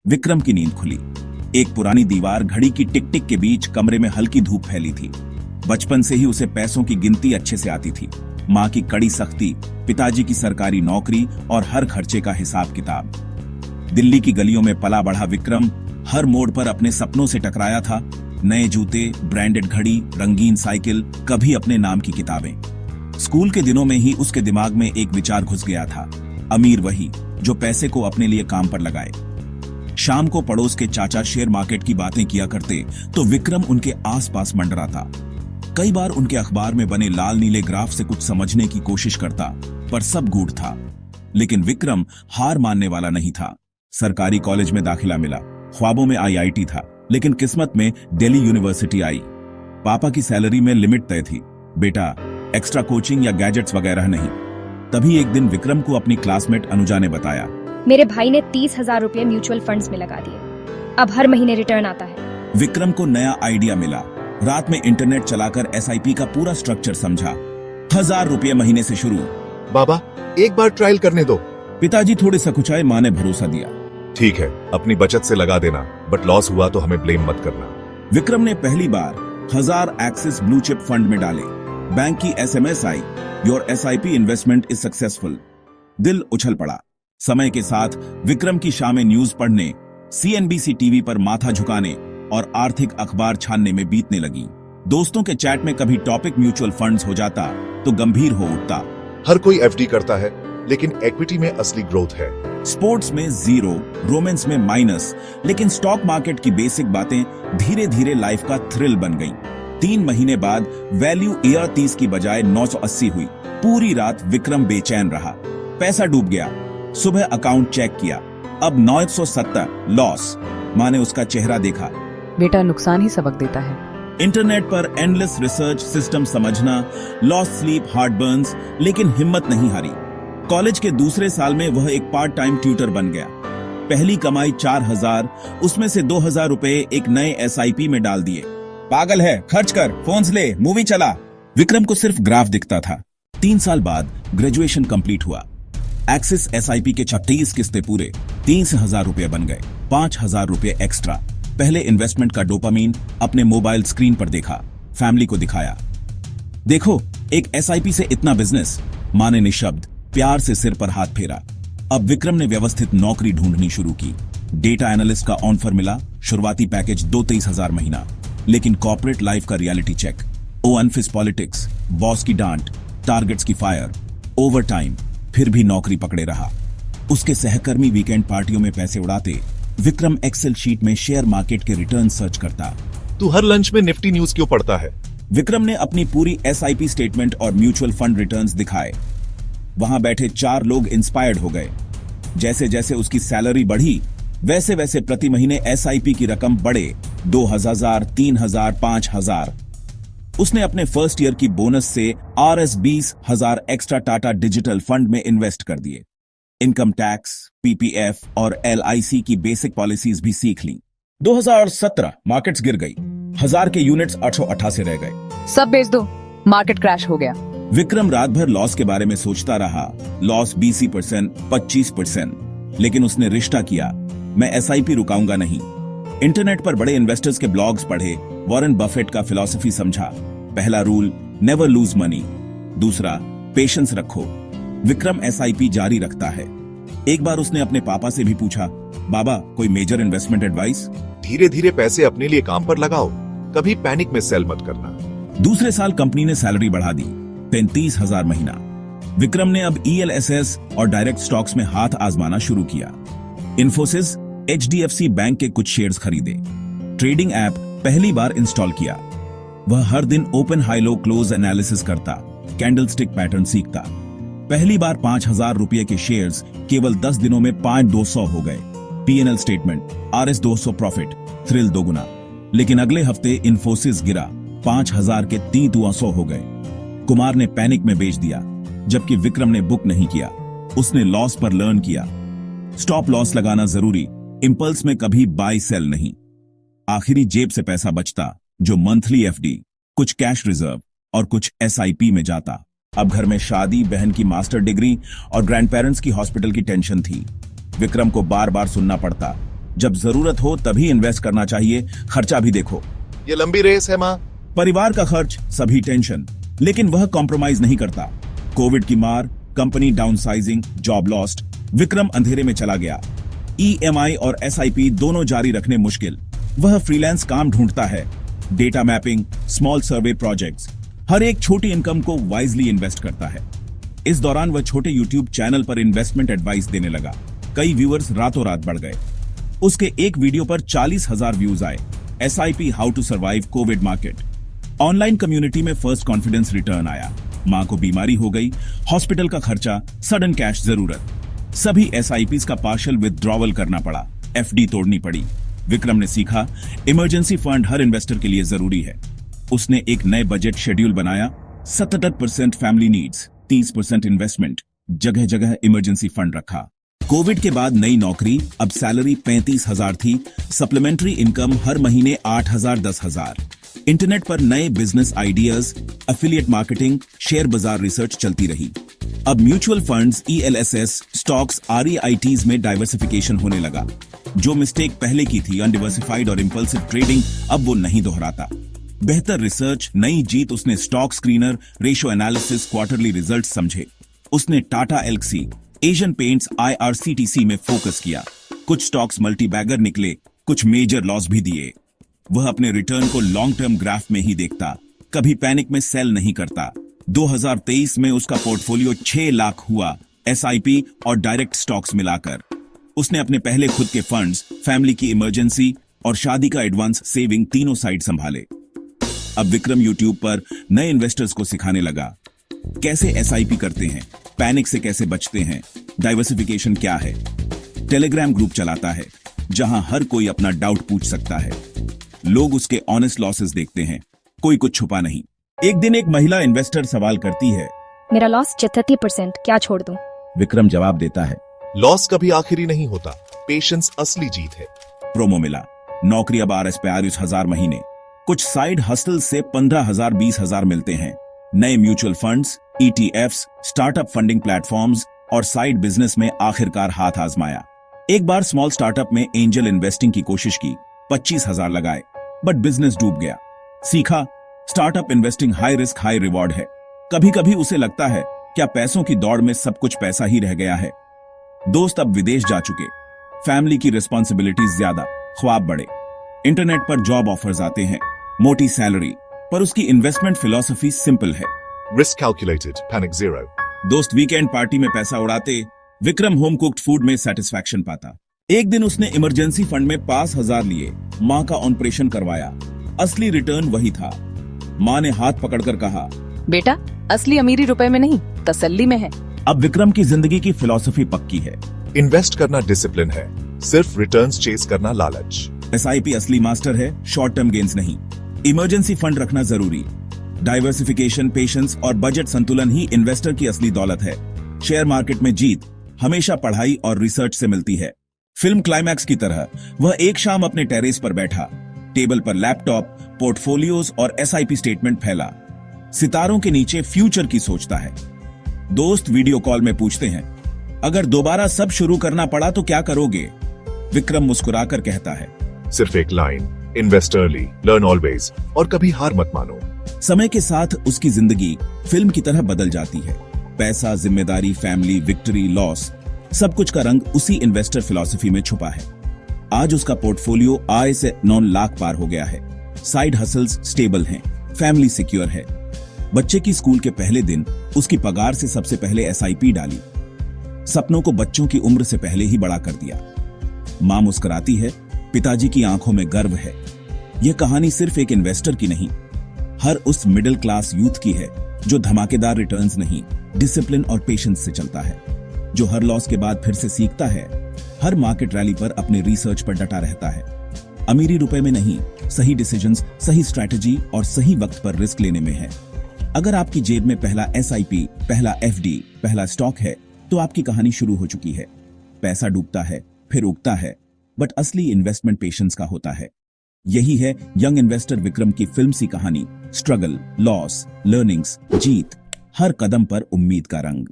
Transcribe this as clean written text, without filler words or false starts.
विक्रम की नींद खुली। एक पुरानी दीवार घड़ी की टिक टिक के बीच कमरे में हल्की धूप फैली थी। बचपन से ही उसे पैसों की गिनती अच्छे से आती थी। माँ की कड़ी सख्ती, पिताजी की सरकारी नौकरी और हर खर्चे का हिसाब किताब। दिल्ली की गलियों में पला बढ़ा विक्रम हर मोड़ पर अपने सपनों से टकराया था। नए जूते, ब्रांडेड घड़ी, रंगीन साइकिल, कभी अपने नाम की किताबें। स्कूल के दिनों में ही उसके दिमाग में एक विचार घुस गया था, अमीर वही जो पैसे को अपने लिए काम पर लगाए। शाम को पड़ोस के चाचा शेयर मार्केट की बातें किया करते तो विक्रम उनके आसपास मंडराता। कई बार उनके अखबार में बने लाल नीले ग्राफ से कुछ समझने की कोशिश करता, पर सब गूढ़ था। लेकिन विक्रम हार मानने वाला नहीं था। सरकारी कॉलेज में दाखिला मिला, ख्वाबों में आईआईटी था, लेकिन किस्मत में दिल्ली यूनिवर्सिटी आई। पापा की सैलरी में लिमिट तय थी, बेटा एक्स्ट्रा कोचिंग या गैजेट्स वगैरह नहीं। तभी एक दिन विक्रम को अपनी क्लासमेट अनुजा ने बताया, मेरे भाई ने 30,000 रुपए म्यूचुअल फंड्स में लगा दिए, अब हर महीने रिटर्न आता है। विक्रम को नया आइडिया मिला। रात में इंटरनेट चलाकर एसआईपी का पूरा स्ट्रक्चर समझा। 1,000 रुपये महीने से शुरू। बाबा एक बार ट्रायल करने दो। पिताजी थोड़े सकुचाए, माँ ने भरोसा दिया। ठीक है, अपनी बचत से लगा देना, बट लॉस हुआ तो हमें ब्लेम मत करना। विक्रम ने पहली बार 1,000 एक्सिस ब्लू चिप फंड में डाले। बैंक की SMS I, your SIP investment is successful. दिल उछल पड़ा। समय के साथ विक्रम की शामें न्यूज पढ़ने, सीएनबीसी टीवी पर माथा झुकाने और आर्थिक अखबार छानने में बीतने लगी। दोस्तों के चैट में कभी टॉपिक म्यूचुअल फंड्स हो जाता तो गंभीर हो उठता। हर कोई एफडी करता है, लेकिन इक्विटी में असली ग्रोथ है। स्पोर्ट्स में जीरो, रोमांस में माइनस, लेकिन स्टॉक मार्केट की बेसिक बातें धीरे धीरे लाइफ का थ्रिल बन गईं। 3 महीने बाद वैल्यू ईयर 30 की बजाय 980 हुई। पूरी रात विक्रम बेचैन रहा। पैसा डूब गया। सुबह अकाउंट चेक किया, अब 970 लॉस। माँ ने उसका चेहरा देखा। बेटा, नुकसान ही सबक देता है। इंटरनेट पर एंडलेस रिसर्च, सिस्टम समझना, लॉस स्लीप, हार्ट बर्न्स, लेकिन हिम्मत नहीं हारी। कॉलेज के दूसरे साल में वह एक पार्ट टाइम ट्यूटर बन गया। पहली कमाई 4,000, उसमें से 2,000 रुपए एक नए एसआईपी में डाल दिए। पागल है, खर्च कर, फोन्स ले, मूवी चला। विक्रम को सिर्फ ग्राफ दिखता था। 3 साल बाद ग्रेजुएशन कंप्लीट हुआ। एक्सिस एसआईपी के 36 किस्तें पूरे, 30,000 रुपए बन गए। 5,000 रुपए एक्स्ट्रा। पहले इन्वेस्टमेंट का डोपामीन अपने मोबाइल स्क्रीन पर देखा, फैमिली को दिखाया। देखो, एक एसआईपी से इतना बिजनेस। माँ ने निशब्द प्यार से सिर पर हाथ फेरा। अब विक्रम ने व्यवस्थित नौकरी ढूंढनी शुरू की। डेटा एनालिस्ट का ऑफर मिला, शुरुआती पैकेज 23,000 महीना। लेकिन कॉर्पोरेट लाइफ का रियलिटी चेक, अनफिस पॉलिटिक्स, बॉस की डांट, टारगेट्स की फायर, ओवर टाइम। फिर भी नौकरी पकड़े रहा। उसके सहकर्मी वीकेंड पार्टियों में पैसे उड़ाते, विक्रम एक्सेल शीट में शेयर मार्केट के रिटर्न सर्च करता। तू हर लंच में निफ्टी न्यूज क्यों पढ़ता है? विक्रम ने अपनी पूरी एसआईपी स्टेटमेंट और म्यूचुअल फंड रिटर्न्स दिखाए। वहां बैठे 4 लोग इंस्पायर्ड हो गए। जैसे जैसे उसकी सैलरी बढ़ी, वैसे वैसे प्रति महीने एसआईपी की रकम बढ़े। 2,000, 3,000, 5,000। उसने अपने फर्स्ट ईयर की बोनस से RS 20,000 extra Tata digital fund में इन्वेस्ट कर दिए। इनकम टैक्स, पीपीएफ और LIC की बेसिक पॉलिसीज भी सीख ली। 2017 मार्केट्स गिर गई। 1,000 के यूनिट्स 888 रह गए। सब बेच दो, मार्केट क्रैश हो गया। विक्रम रात भर लॉस के बारे में सोचता रहा। लॉस 20%, 25%। लेकिन उसने रिश्ता किया, मैं एसआईपी रुकाऊंगा नहीं। इंटरनेट पर बड़े इन्वेस्टर्स के ब्लॉग्स पढ़े, वॉरेन बफेट का फिलॉसफी समझा। पहला रूल, नेवर लूज मनी। दूसरा, पेशेंस रखो। विक्रम एसआईपी जारी रखता है। एक बार उसने अपने पापा से भी पूछा, बाबा कोई मेजर इन्वेस्टमेंट एडवाइस? धीरे धीरे पैसे अपने लिए काम पर लगाओ, कभी पैनिक में सेल मत करना। दूसरे साल कंपनी ने सैलरी बढ़ा दी, 35,000 महीना। विक्रम ने अब ELSS और डायरेक्ट स्टॉक्स में हाथ आजमाना शुरू किया। इन्फोसिस, HDFC बैंक के कुछ शेयर्स खरीदे। ट्रेडिंग ऐप पहली बार इंस्टॉल किया। वह हर दिन open high low close analysis करता, कैंडलस्टिक पैटर्न सीखता। पहली बार 5,000 रुपए के शेयर्स केवल 10 दिनों में 5,200 हो गए। P&L statement, RS 200 profit, thrill दोगुना। लेकिन अगले हफ्ते इन्फोसिस गिरा, 5,000 के 3,200 हो गए। कुमार ने पैनिक में बेच दिया, जबकि विक्रम ने बुक नहीं किया। उसने लॉस पर लर्न किया। स्टॉप लॉस लगाना जरूरी, इंपल्स में कभी बाय सेल नहीं। आखिरी जेब से पैसा बचता, जो मंथली एफडी, कुछ कैश रिजर्व और कुछ एसआईपी में जाता। अब घर में शादी, बहन की मास्टर डिग्री और ग्रैंड पेरेंट्स की हॉस्पिटल की टेंशन थी। विक्रम को बार बार सुनना पड़ता, जब जरूरत हो तभी इन्वेस्ट करना चाहिए, खर्चा भी देखो। ये लंबी रेस है माँ। परिवार का खर्च, सभी टेंशन, लेकिन वह कॉम्प्रोमाइज नहीं करता। कोविड की मार, company downsizing, job lost, Vikram अंधेरे में चला गया। ईएमआई और एसआईपी दोनों जारी रखने मुश्किल। वह फ्रीलांस काम ढूंढता है, डेटा मैपिंग, स्मॉल सर्वे प्रोजेक्ट्स, हर एक छोटी इनकम को वाइजली इन्वेस्ट करता है। इस दौरान वह छोटे यूट्यूब चैनल पर इन्वेस्टमेंट एडवाइस देने लगा। कई व्यूअर्स रातों रात बढ़ गए। उसके एक वीडियो पर 40,000 व्यूज आए। SIP how to survive COVID market. Online community में फर्स्ट कॉन्फिडेंस रिटर्न आया। मां को बीमारी हो गई, हॉस्पिटल का खर्चा, सडन कैश जरूरत। सभी एसआईपीज का पार्शियल विथड्रॉवल करना पड़ा, एफडी तोड़नी पड़ी। विक्रम ने सीखा, इमरजेंसी फंड हर इन्वेस्टर के लिए जरूरी है। उसने एक नए बजट शेड्यूल बनाया। 77% फैमिली नीड्स, 30% इन्वेस्टमेंट, जगह जगह इमरजेंसी फंड रखा। कोविड के बाद नई नौकरी, अब सैलरी 35,000 थी। सप्लीमेंट्री इनकम हर महीने 8,000 10,000। इंटरनेट पर नए business ideas, affiliate marketing, share बाजार रिसर्च चलती रही। अब म्यूचुअल फंड्स, ईएलएसएस, स्टॉक्स, आरईआईटीज में डाइवर्सिफिकेशन होने लगा। जो मिस्टेक पहले की थी, अनडिवर्सिफाइड और इंपल्सिव ट्रेडिंग, अब वो नहीं दोहराता। बेहतर रिसर्च, नई जीत। उसने stock screener, ratio analysis, quarterly result समझे। उसने Tata Elxsi, Asian paints, IRCTC में फोकस किया। कुछ स्टॉक्स मल्टी बैगर निकले, कुछ मेजर लॉस भी दिए। वह अपने रिटर्न को लॉन्ग टर्म ग्राफ में ही देखता, कभी पैनिक में सेल नहीं करता। 2023 में उसका पोर्टफोलियो 6 लाख हुआ, एसआईपी और डायरेक्ट स्टॉक्स मिलाकर। उसने अपने पहले खुद के फंड्स, फैमिली की इमरजेंसी और शादी का एडवांस सेविंग तीनों साइड संभाले। अब विक्रम यूट्यूब पर नए इन्वेस्टर्स को सिखाने लगा कैसे एसआईपी करते हैं, पैनिक से कैसे बचते हैं, डाइवर्सिफिकेशन क्या है। टेलीग्राम ग्रुप चलाता है जहां हर कोई अपना डाउट पूछ सकता है। लोग उसके ऑनेस्ट लॉसेस देखते हैं, कोई कुछ छुपा नहीं। एक दिन एक महिला इन्वेस्टर सवाल करती है, मेरा लॉस 77%, क्या छोड़ दूं? विक्रम जवाब देता है, लॉस कभी आखिरी नहीं होता, पेशेंस असली जीत है। प्रोमो मिला, नौकरी अब आरएस पे 40,000 महीने। कुछ साइड हसल से 15,000 20,000 मिलते हैं। नए mutual funds, ETFs, startup funding platforms और साइड बिजनेस में आखिरकार हाथ आजमाया। एक बार स्मॉल स्टार्टअप में एंजल इन्वेस्टिंग की कोशिश की, 25,000 लगाए, बट बिजनेस डूब गया। सीखा, startup investing high risk high reward है। कभी कभी उसे लगता है क्या पैसों की दौड़ में सब कुछ पैसा ही रह गया है। दोस्त अब विदेश जा चुके, फैमिली की रिस्पॉन्सिबिलिटीज ज्यादा, ख्वाब बड़े। इंटरनेट पर जॉब ऑफर्स आते हैं, मोटी सैलरी, पर उसकी इन्वेस्टमेंट फिलॉसफी सिंपल है। Risk calculated, panic zero. दोस्त वीकेंड पार्टी में पैसा उड़ाते, विक्रम होम कुक्ड फूड में सेटिस्फैक्शन पाता। एक दिन उसने इमरजेंसी फंड में 5,000 लिए, मां का ऑपरेशन करवाया। असली रिटर्न वही था। मां ने हाथ पकड़कर कहा, बेटा, असली अमीरी रुपए में नहीं, तसल्ली में है। अब विक्रम की जिंदगी की फिलॉसफी पक्की है। इन्वेस्ट करना डिसिप्लिन है, सिर्फ रिटर्न्स चेस करना लालच। एसआईपी असली मास्टर है, शॉर्ट टर्म गेन्स नहीं। इमरजेंसी फंड रखना जरूरी। डाइवर्सिफिकेशन, पेशेंस और बजट संतुलन ही इन्वेस्टर की असली दौलत है। शेयर मार्केट में जीत हमेशा पढ़ाई और रिसर्च से मिलती है। फिल्म क्लाइमैक्स की तरह वह एक शाम अपने टेरेस पर बैठा, टेबल पर लैपटॉप, पोर्टफोलियोज और एसआईपी स्टेटमेंट फैला। सितारों के नीचे फ्यूचर की सोचता है। दोस्त वीडियो कॉल में पूछते हैं, अगर दोबारा सब शुरू करना पड़ा तो क्या करोगे? विक्रम मुस्कुराकर कहता है, सिर्फ एक line, invest early, learn always, और कभी हार मत मानो। समय के साथ उसकी जिंदगी फिल्म की तरह बदल जाती है। पैसा, जिम्मेदारी, फैमिली, विक्ट्री, लॉस, सब कुछ का रंग उसी इन्वेस्टर फिलॉसफी में छुपा है। आज उसका पोर्टफोलियो आय से 9 लाख पार हो गया है। साइड हसल्स स्टेबल हैं, फैमिली सिक्योर है। बच्चे की स्कूल के पहले दिन उसकी पगार से सबसे पहले एसआईपी डाली। सपनों को बच्चों की उम्र से पहले ही बड़ा कर दिया। मां मुस्कुराती है, पिताजी की आंखों में गर्व है। यह कहानी सिर्फ एक इन्वेस्टर की नहीं, हर उस मिडिल क्लास यूथ की है जो धमाकेदार रिटर्न्स नहीं, डिसिप्लिन और पेशेंस से चलता है, जो हर लॉस के बाद फिर से सीखता है, हर मार्केट रैली पर अपने रिसर्च पर डटा रहता है। अमीरी रुपए में नहीं, सही डिसीजंस, सही स्ट्रैटेजी और सही वक्त पर रिस्क लेने में है। अगर आपकी जेब में पहला एसआईपी, पहला एफडी, पहला स्टॉक है, तो आपकी कहानी शुरू हो चुकी है। पैसा डूबता है, फिर उगता है, बट असली इन्वेस्टमेंट पेशेंस का होता है। यही है यंग इन्वेस्टर विक्रम की फिल्म सी कहानी। स्ट्रगल, लॉस, लर्निंग्स, जीत, हर कदम पर उम्मीद का रंग।